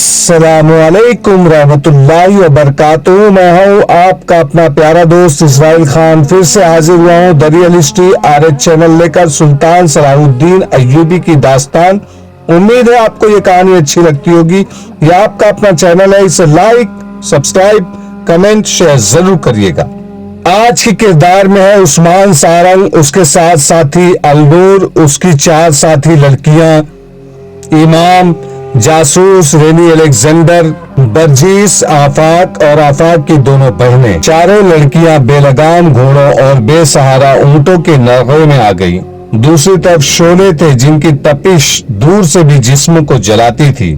السلام علیکم رحمۃ اللہ وبرکاتہ۔ میں ہوں آپ کا اپنا پیارا دوست اسرائیل خان، پھر سے حاضر ہوا ہوں دریال ہسٹری RH چینل لے کر سلطان صلاح الدین ایوبی کی داستان۔ امید ہے آپ کو یہ کہانی اچھی لگتی ہوگی۔ یہ آپ کا اپنا چینل ہے، اسے لائک، سبسکرائب، کمنٹ، شیئر ضرور کریے گا۔ آج کی کردار میں ہے عثمان سارنگ، اس کے ساتھ ساتھی النور، اس کی 4 ساتھی لڑکیاں، امام، جاسوس، رینی الیگزینڈر، برجیس، آفاق اور آفاق کی دونوں بہنیں۔ چاروں لڑکیاں بے لگام گھوڑوں اور بے سہارا اونٹوں کے نرغے میں آ گئی۔ دوسری طرف شعلے تھے جن کی تپش دور سے بھی جسم کو جلاتی تھی،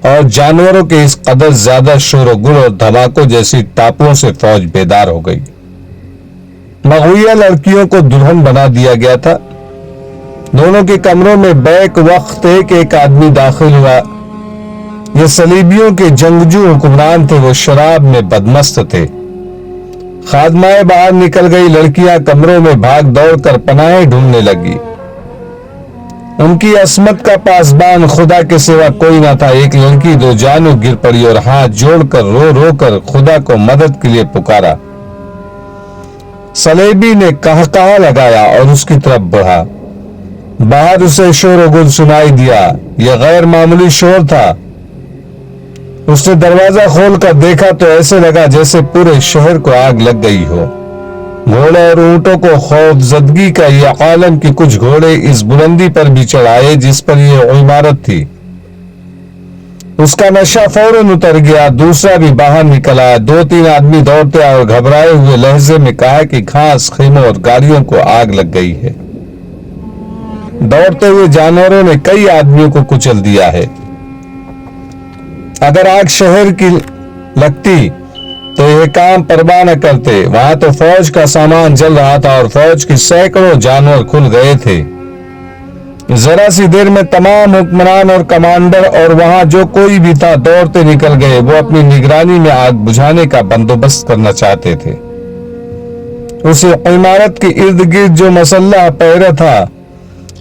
اور جانوروں کے اس قدر زیادہ شور و گل اور دھماکوں جیسی ٹاپوں سے فوج بیدار ہو گئی۔ مغویہ لڑکیوں کو دلہن بنا دیا گیا تھا۔ دونوں کے کمروں میں بیک وقت ایک آدمی داخل ہوا۔ یہ صلیبیوں کے جنگجو حکمران تھے، وہ شراب میں بدمست تھے۔ خادمائیں باہر نکل گئی، لڑکیاں کمروں میں بھاگ دوڑ کر پناہیں ڈھونڈنے لگی۔ ان کی عصمت کا پاسبان خدا کے سوا کوئی نہ تھا۔ ایک لڑکی دو جانوں گر پڑی اور ہاتھ جوڑ کر رو رو کر خدا کو مدد کے لیے پکارا۔ صلیبی نے قہقہا لگایا اور اس کی طرف بڑھا۔ باہر اسے شور و گل سنائی دیا۔ یہ غیر معمولی شور تھا۔ اس نے دروازہ کھول کر دیکھا تو ایسے لگا جیسے پورے شہر کو آگ لگ گئی ہو۔ گھوڑے اور اونٹوں کو خوف زدگی کا یہ عالم کہ کچھ گھوڑے اس بلندی پر بھی چڑھائے جس پر یہ عمارت تھی۔ اس کا نشہ فوراً اتر گیا۔ دوسرا بھی باہر نکلا۔ 2-3 آدمی دوڑتے اور گھبرائے ہوئے لہجے میں کہا کہ گھاس، خیموں اور گاڑیوں کو آگ لگ گئی ہے۔ دوڑتے ہوئے جانوروں نے کئی آدمیوں کو کچل دیا ہے۔ اگر آگ شہر کی لگتی تو یہ کام پرواہ نہ کرتے۔ وہاں تو فوج کا سامان جل رہا تھا اور فوج کے سینکڑوں جانور کھل گئے تھے۔ ذرا سی دیر میں تمام حکمران اور کمانڈر اور وہاں جو کوئی بھی تھا دوڑتے نکل گئے۔ وہ اپنی نگرانی میں آگ بجھانے کا بندوبست کرنا چاہتے تھے۔ اس عمارت کے ارد گرد جو مسلح پہرا تھا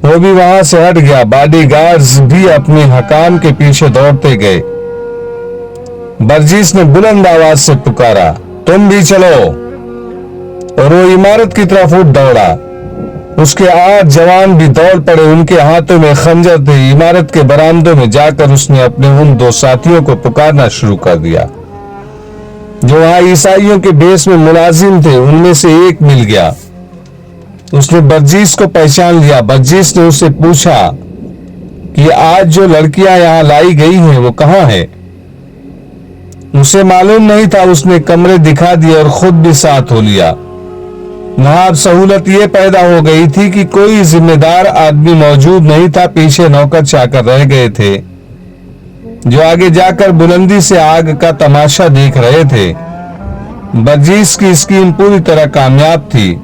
وہ بھی وہاں سے ہٹ گیا۔ باڈی گارڈز بھی اپنے حکام کے پیچھے دوڑتے گئے۔ برجیس نے بلند آواز سے پکارا، تم بھی چلو، اور وہ عمارت کی طرف اٹھ دوڑا۔ اس کے 8 جوان بھی دوڑ پڑے، ان کے ہاتھوں میں خنجر تھے۔ عمارت کے برآمدوں میں جا کر اس نے اپنے ان 2 ساتھیوں کو پکارنا شروع کر دیا جو وہاں عیسائیوں کے بیس میں ملازم تھے۔ ان میں سے ایک مل گیا۔ اس نے برجیس کو پہچان لیا۔ برجیس نے اس سے پوچھا کہ آج جو لڑکیاں یہاں لائی گئی ہیں وہ کہاں ہے؟ اسے معلوم نہیں تھا۔ اس نے کمرے دکھا دیے اور خود بھی ساتھ ہو لیا۔ وہاں اب سہولت یہ پیدا ہو گئی تھی کہ کوئی ذمہ دار آدمی موجود نہیں تھا۔ پیچھے نوکر چاکر رہ گئے تھے جو آگے جا کر بلندی سے آگ کا تماشا دیکھ رہے تھے۔ برجیس کی اسکیم پوری طرح کامیاب تھی۔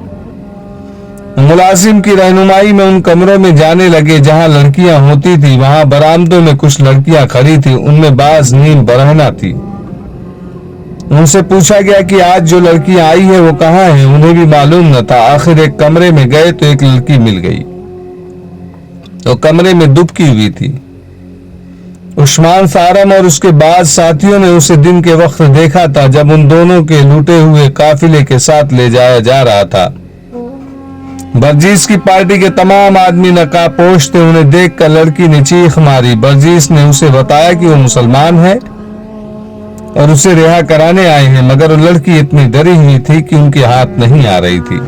ملازم کی رہنمائی میں ان کمروں میں جانے لگے جہاں لڑکیاں ہوتی تھی۔ وہاں برآمدوں میں کچھ لڑکیاں کھڑی تھی، ان میں بعض نیم برہنہ تھی۔ ان سے پوچھا گیا کہ آج جو لڑکیاں آئی ہیں وہ کہاں ہیں؟ انہیں بھی معلوم نہ تھا۔ آخر ایک کمرے میں گئے تو ایک لڑکی مل گئی۔ وہ کمرے میں دبکی ہوئی تھی۔ عثمان سارم اور اس کے بعض ساتھیوں نے اسے دن کے وقت دیکھا تھا جب ان دونوں کے لوٹے ہوئے قافلے کے ساتھ لے جایا جا رہا تھا۔ برجیس کی پارٹی کے تمام آدمی نقاب پوش تھے۔ انہیں دیکھ کر لڑکی نے چیخ ماری۔ برجیس نے اسے بتایا کہ وہ مسلمان ہے اور اسے رہا کرانے آئے ہیں، مگر وہ لڑکی اتنی ڈری ہوئی تھی کہ ان کے ہاتھ نہیں آ رہی تھی۔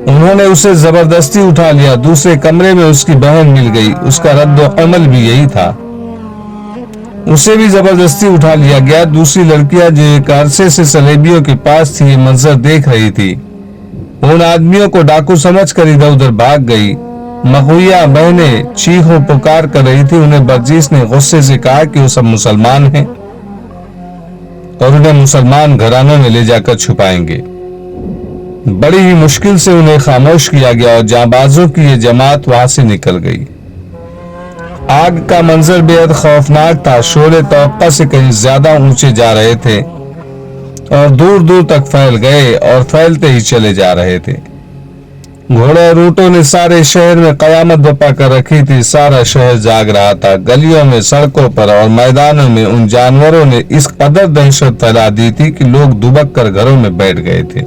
انہوں نے اسے زبردستی اٹھا لیا۔ دوسرے کمرے میں اس کی بہن مل گئی۔ اس کا رد و عمل بھی یہی تھا، اسے بھی زبردستی اٹھا لیا گیا۔ دوسری لڑکیاں جو ایک عرصے سے صلیبیوں کے پاس تھی یہ منظر دیکھ رہی تھی۔ ان آدمیوں کو ڈاکو سمجھ کر ادھر ادھر بھاگ گئی۔ مغویہ بہنیں چیخوں پکار کر رہی تھی۔ انہیں برجیس نے غصے سے کہا کہ وہ سب مسلمان ہیں اور انہیں مسلمان گھرانوں میں لے جا کر چھپائیں گے۔ بڑی ہی مشکل سے انہیں خاموش کیا گیا اور جانبازوں کی یہ جماعت وہاں سے نکل گئی۔ آگ کا منظر بے حد خوفناک تھا۔ شعلے توقع سے کہیں زیادہ اونچے جا رہے تھے اور دور دور تک پھیل گئے اور پھیلتے ہی چلے جا رہے تھے۔ घोड़े और ऊँटों ने सारे शहर में कयामत बपा कर रखी थी। सारा शहर जाग रहा था। गलियों में, सड़कों पर और मैदानों में उन जानवरों ने इस कदर दहशत फैला दी थी कि लोग दुबक कर घरों में बैठ गए थे।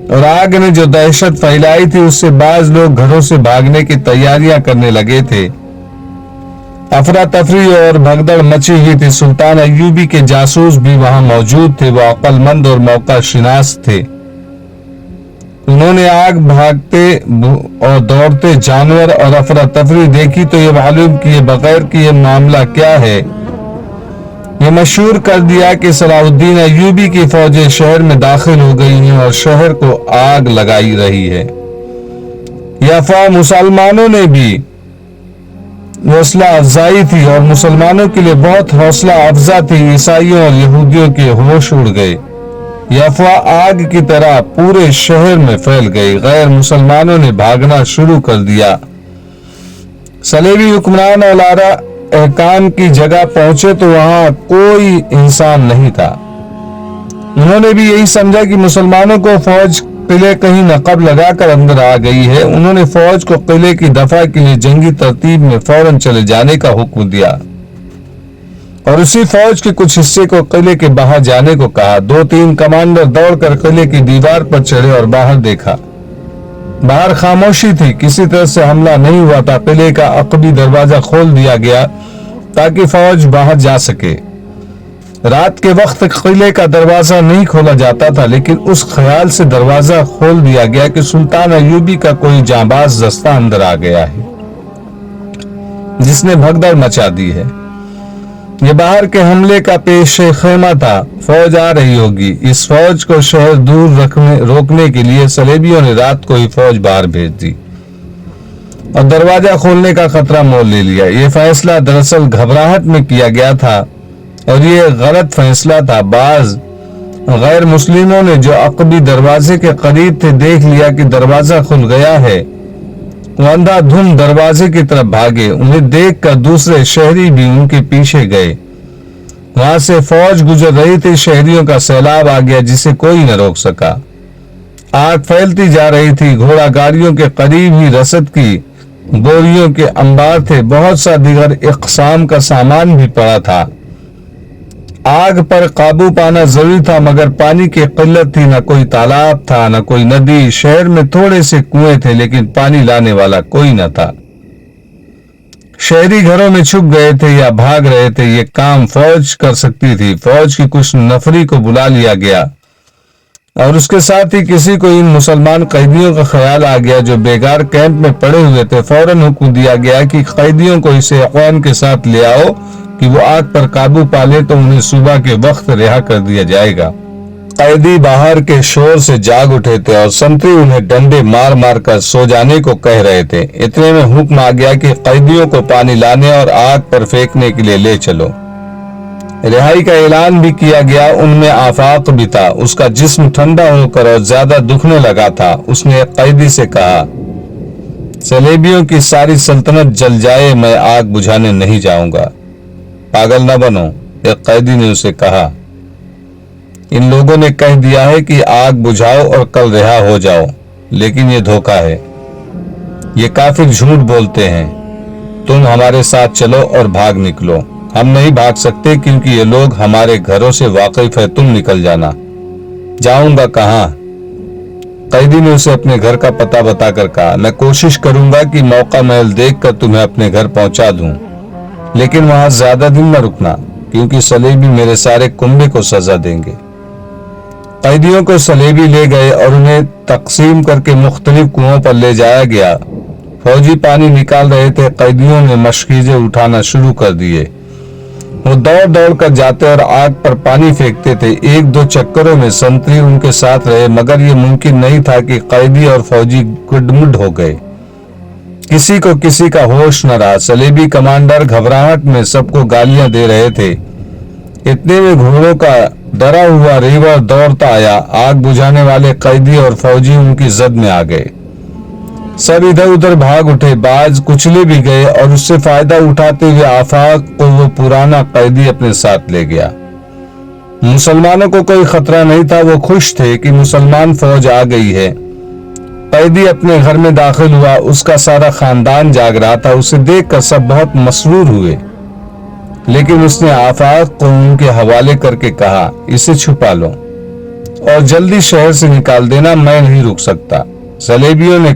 और आग ने जो दहशत फैलाई थी उससे बाज लोग घरों से भागने की तैयारियां करने लगे थे। अफरा तफरी और भगदड़ मची हुई थी। सुल्तान अय्यूबी के जासूस भी वहां मौजूद थे। वो अक्लमंद और मौका शिनास थे। उन्होंने आग, भागते और दौड़ते जानवर और अफरा तफरी देखी तो ये मालूम किए बगैर कि ये मामला क्या है, ये मशहूर कर दिया कि सलाहुद्दीन अय्यूबी की फौजें शहर में दाखिल हो गई हैं और शहर को आग लगाई रही है। यह अफवाह मुसलमानों ने भी हौसला अफजाई थी और मुसलमानों के लिए बहुत हौसला अफजा थी। ईसाइयों और यहूदियों के होश उड़ गए। यह अफवाह आग की तरह पूरे शहर में फैल गई। गैर मुसलमानों ने भागना शुरू कर दिया। सलेबी हुक्मरान और लारा अहकाम की जगह पहुंचे तो वहां कोई इंसान नहीं था। उन्होंने भी यही समझा कि मुसलमानों को फौज किले कहीं नकब लगाकर अंदर आ गई है। उन्होंने फौज को किले की दफा के लिए जंगी तरतीब में फौरन चले जाने का हुक्म दिया और उसी फौज के कुछ हिस्से को किले के बाहर जाने को कहा। 2-3 कमांडर दौड़कर किले की दीवार पर चढ़े और बाहर देखा। बाहर खामोशी थी। किसी तरह से हमला नहीं हुआ था। किले का अकबी दरवाजा खोल दिया गया ताकि फौज बाहर जा सके। रात के वक्त किले का दरवाजा नहीं खोला जाता था, लेकिन उस ख्याल से दरवाजा खोल दिया गया कि सुल्तान अय्यूबी का कोई जांबाज दस्ता अंदर आ गया है जिसने भगदड़ मचा दी है। ये बाहर के हमले का पेश खेमा था। फौज आ रही होगी। इस फौज को शहर दूर रोकने के लिए सलेबियों ने रात को ही फौज बाहर भेज दी और दरवाजा खोलने का खतरा मोल ले लिया। ये फैसला दरअसल घबराहट में किया गया था और ये गलत फैसला था। बाज गैर मुस्लिमों ने जो अकबी दरवाजे के करीब थे देख लिया कि दरवाजा खुल गया है। वो अंधाधुंध दरवाजे की तरफ भागे। उन्हें देखकर दूसरे शहरी भी उनके पीछे गए। वहां से फौज गुजर रही थी। शहरियों का सैलाब आ गया जिसे कोई न रोक सका। आग फैलती जा रही थी। घोड़ा गाड़ियों के करीब ही रसद की बोरियों के अंबार थे। बहुत सा दीगर इक़साम का सामान भी पड़ा था। आग पर काबू पाना जरूरी था, मगर पानी की किल्लत थी। न कोई तालाब था, न कोई नदी। शहर में थोड़े से कुएं थे, लेकिन पानी लाने वाला कोई न था। शहरी घरों में छुप गए थे या भाग रहे थे। ये काम फौज कर सकती थी। फौज की कुछ नफरी को बुला लिया गया और उसके साथ ही किसी को इन मुसलमान कैदियों का ख्याल आ गया जो बेगार कैंप में पड़े हुए थे। फौरन हुक्म दिया गया कि कैदियों को इसे अक़वान के साथ ले आओ कि वो आग पर काबू पाले तो उन्हें सुबह के वक्त रिहा कर दिया जाएगा। कैदी बाहर के शोर से जाग उठे थे और संतरी उन्हें डंडे मार मार कर सो जाने को कह रहे थे। इतने में हुक्म आ गया कि कैदियों को पानी लाने और आग पर फेंकने के लिए ले चलो। रिहाई का ऐलान भी किया गया। उनमें आफाक भी था। उसका जिस्म ठंडा होकर और ज्यादा दुखने लगा था। उसने एक कैदी से कहा, सलेबियों की सारी सल्तनत जल जाए, मैं आग बुझाने नहीं जाऊंगा। पागल न बनो, एक कैदी ने उसे कहा। इन लोगों ने कह दिया है कि आग बुझाओ और कल रिहा हो जाओ, लेकिन ये धोखा है। ये काफिर झूठ बोलते हैं। तुम हमारे साथ चलो और भाग निकलो। हम नहीं भाग सकते क्योंकि ये लोग हमारे घरों से वाकिफ है। तुम निकल जाना। जाऊंगा कहाँ? कैदी ने उसे अपने घर का पता बताकर कहा, मैं कोशिश करूंगा कि मौका महल देखकर तुम्हें अपने घर पहुंचा दूं, लेकिन वहां ज्यादा दिन न रुकना क्योंकि सलेबी मेरे सारे कुंबे को सजा देंगे। कैदियों को सलेबी ले गए और उन्हें तकसीम करके मुख्तलिफ कुओं पर ले जाया गया। फौजी पानी निकाल रहे थे। कैदियों ने मशकीज़े उठाना शुरू कर दिए। वो दौड़ दौड़ कर जाते और आग पर पानी फेंकते थे। 1-2 चक्करों में संतरी उनके साथ रहे, मगर ये मुमकिन नहीं था कि कैदी और फौजी गुडमुड हो गए। किसी को किसी का होश न रहा। सलेबी कमांडर घबराहट में सबको गालियां दे रहे थे। इतने में घोड़ों का डरा हुआ रीवर दौड़ता आया। आग बुझाने वाले कैदी और फौजी उनकी जद में आ गए। सब इधर उधर भाग उठे। बाज कुचले भी गए और उससे फायदा उठाते हुए आफाक को वो पुराना कैदी अपने साथ ले गया। मुसलमानों को कोई खतरा नहीं था। वो खुश थे कि मुसलमान फौज आ गई है। قیدی اپنے گھر میں داخل ہوا، اس کا سارا خاندان جاگ رہا تھا، اسے دیکھ کر سب بہت مسرور ہوئے، لیکن اس نے آفات کو ان کے حوالے کر کے کہا، اسے چھپا لو اور جلدی شہر سے نکال دینا، میں نہیں رک سکتا۔ سلیبیوں نے